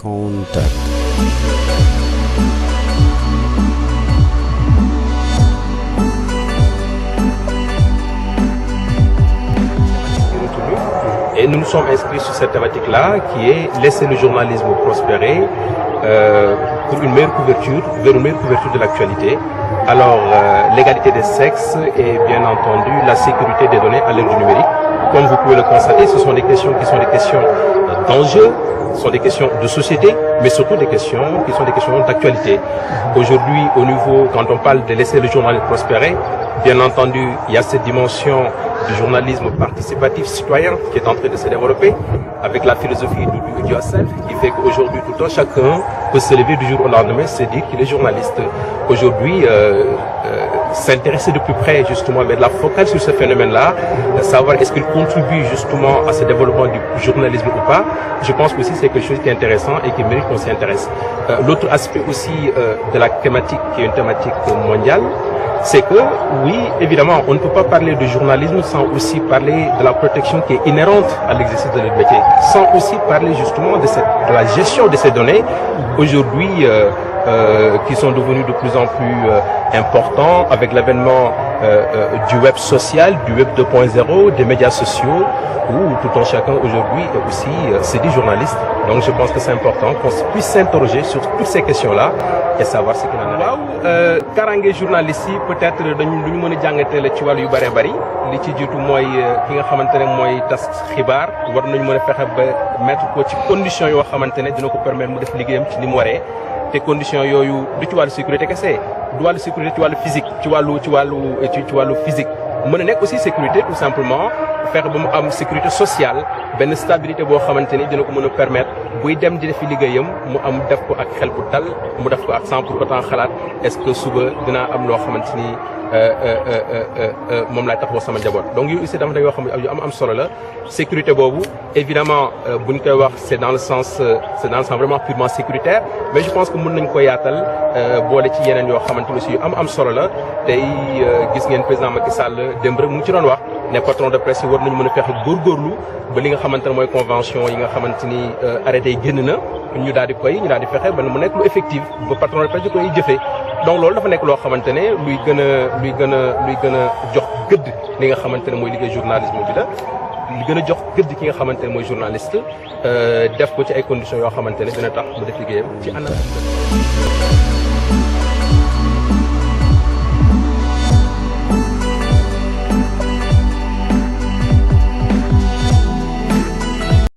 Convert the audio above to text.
Contact. Et nous nous sommes inscrits sur cette thématique-là qui est laisser le journalisme prospérer pour une meilleure couverture, vers une meilleure couverture de l'actualité. Alors, l'égalité des sexes et bien entendu la sécurité des données à l'ère du numérique. Comme vous pouvez le constater, ce sont des questions qui sont des questions d'enjeu, ce sont des questions de société, mais surtout des questions qui sont des questions d'actualité. Aujourd'hui, au niveau, quand on parle de laisser le journalisme prospérer, bien entendu, il y a cette dimension du journalisme participatif citoyen qui est en train de se développer avec la philosophie du do it yourself qui fait qu'aujourd'hui tout un chacun peut se lever du jour au lendemain, se dire qu'il est journaliste. Aujourd'hui, s'intéresser de plus près justement, mettre la focale sur ce phénomène-là, savoir est-ce qu'il contribue justement à ce développement du journalisme ou pas, je pense que aussi c'est quelque chose qui est intéressant et qui mérite qu'on s'y intéresse. L'autre aspect aussi de la thématique qui est une thématique mondiale, c'est que, oui, évidemment, on ne peut pas parler de journalisme sans aussi parler de la protection qui est inhérente à l'exercice de notre métier, sans aussi parler justement de la gestion de ces données, aujourd'hui, qui sont devenus de plus en plus importants avec l'avènement du web social, du web 2.0, des médias sociaux, où tout un chacun aujourd'hui est aussi se dit journaliste. Donc je pense que c'est important qu'on puisse s'interroger sur toutes ces questions-là et savoir ce qu'il en est. waaw karange journaliste yi peut-être dañu lu ñu mën a jàngatee la ci wàllu yu bëree bëri li ci jiitu mooy ki nga xamante ne mooy tas xibaar war nañu mën a fexe ba mettre ko ci conditions yoo xamante ne dina ko permettre mu def liggéeyam ci ni mu waree te conditions yooyu du ci wàllu sécurité kese du wàllu sécurité ci wàllu physique ci wàllu physique mën a nekk aussi sécurité tout simplement fexe ba mu am sécurité sociale benn stabilité boo xamante ni dina ko mën a permettre buy dem di defi liggéeyam mu am def ko ak xel bu dal mu def ko ak sans pour autant xalaat est-ce que suba dinaa am loo xamante ni moom laay taxawoo sama njaboot. donc yooyu aussi dafa yoo xam ne yu am solo la sécurité boobu évidemment buñ koy wax c'est dans le sens vraiment purement sécuritaire mais je pense que mën nañ ko yaatal boole ci yeneen yoo xamante ni aussi yu am solo la tey gis ngeen président Macky Sall démb rek mu ngi ci doon wax ne patron de presse yi war nañu mën a fexe góorgóorlu ba li nga xamante ne mooy convention yi nga xamante ni arrêté yi génn na ñu daal di fexe ba mu nekk lu effectif ba patron de presse di koy jëfee donc loolu dafa nekk loo xamante ne luy gën a jox gëdd li nga xamante ne mooy liggéey journalisme bi la li gën a jox gëdd ki nga xamante ne mooy journaliste def ko ci ay conditions yoo xamante ne dina tax mu def liggéeyam ci anam